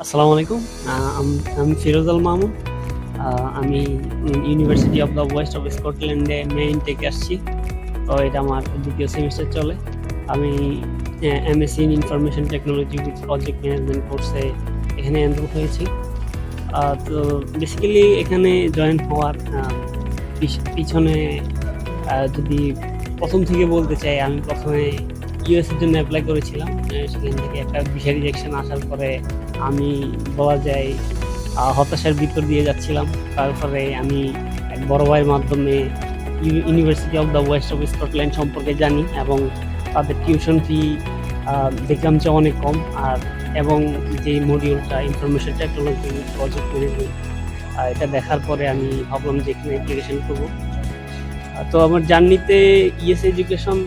আসসালামু আলাইকুম। আমি ফিরোজ মামুন। আমি university of the west of স্কটল্যান্ডে মেইন থেকে আসছি। তো এটা আমার দ্বিতীয় সেমিস্টার চলে। আমি MSc in information technology with project management কোর্সে এখানে এনরোল হয়েছি। তো বেসিক্যালি এখানে জয়েন হওয়ার পিছনে যদি প্রথম থেকে বলতে চাই, আমি প্রথমে ইউএসের জন্য অ্যাপ্লাই করেছিলাম। সেখান থেকে একটা ভিসা রিজেকশন আসার পরে আমি বলা যায় হতাশার ভিতর দিয়ে যাচ্ছিলাম। তারপরে আমি এক বড় ভাইয়ের মাধ্যমে university of the west of Scotland সম্পর্কে জানি এবং তাদের টিউশন ফি দেখলাম যে অনেক কম। এবং যে মডিউলটা ইনফরমেশন টেকনোলজি প্রজেক্ট ম্যানেজমেন্ট, এটা দেখার পরে আমি ভাবলাম যে এখানে অ্যাপ্লিকেশন করবো। তো আমার জার্নিতে ইএস এডুকেশন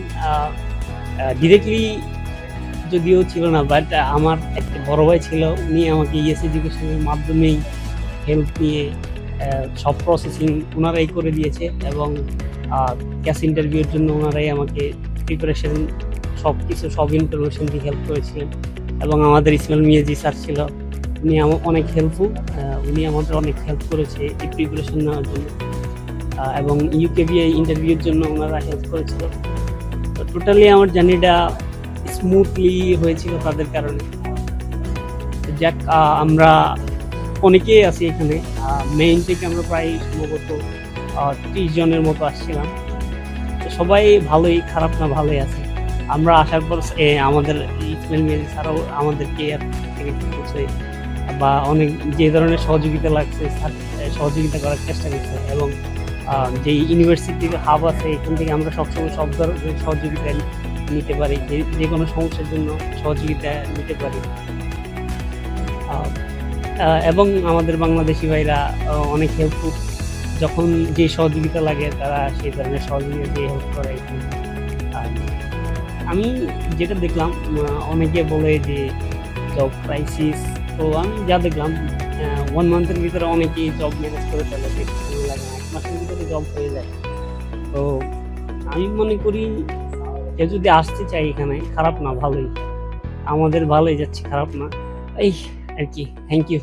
ডিরেক্টলি যদিও ছিল না, বাট আমার একটা বড় ভাই ছিল, উনি আমাকে ইএস এডুকেশনের মাধ্যমেই হেল্প নিয়ে সব প্রসেসিং ওনারাই করে দিয়েছে এবং ক্যাশ ইন্টারভিউর জন্য ওনারাই আমাকে প্রিপারেশন সব ইনফরমেশন দিয়ে হেল্প করেছিলেন। এবং আমাদের ইসমাইল মিয়াজি স্যার ছিল, উনি অনেক হেল্পফুল। উনি আমাদের অনেক হেল্প করেছে এই প্রিপারেশন নেওয়ার জন্য, এবং ইউকেবিআই ইন্টারভিউর জন্য ওনারা হেল্প করেছিল। তো টোটালি আমার জার্নিটা স্মুথলি হয়েছিল তাদের কারণে। যাক, আমরা অনেকেই আছি এখানে। মেইন থেকে আমরা প্রায় সম্ভবত 30 জনের মতো আসছিলাম। তো সবাই ভালোই, খারাপ না, ভালোই আছে। আমরা আসার পর আমাদের ইসমাইল মিয়াজি স্যারও আমাদেরকে করছে বা অনেক যে ধরনের সহযোগিতা লাগছে সহযোগিতা করার চেষ্টা করছে। এবং যে ইউনিভার্সিটির হাব আছে, এখান থেকে আমরা সবসময় সব ধরনের সহযোগিতা নিতে পারি, যে কোনো সমস্যার জন্য সহযোগিতা নিতে পারি। এবং আমাদের বাংলাদেশি ভাইরা অনেক হেল্পফুল, যখন যে সহযোগিতা লাগে তারা সেই ধরনের সহযোগিতা দিয়ে হেল্প করে। আমি যেটা দেখলাম, অনেকে বলে যে জব ক্রাইসিস, তো আমি যা দেখলাম 1 মান্থের ভিতরে অনেকেই জব ম্যানেজ করে ফেলে, বেশি সময় লাগে না, 1 মাসের ভিতরে জব হয়ে যায়। তো আমি মনে করি কেউ যদি আসতে চাই এখানে, খারাপ না, ভালোই, আমাদের ভালোই যাচ্ছে, খারাপ না, এই আর কি। Thank you.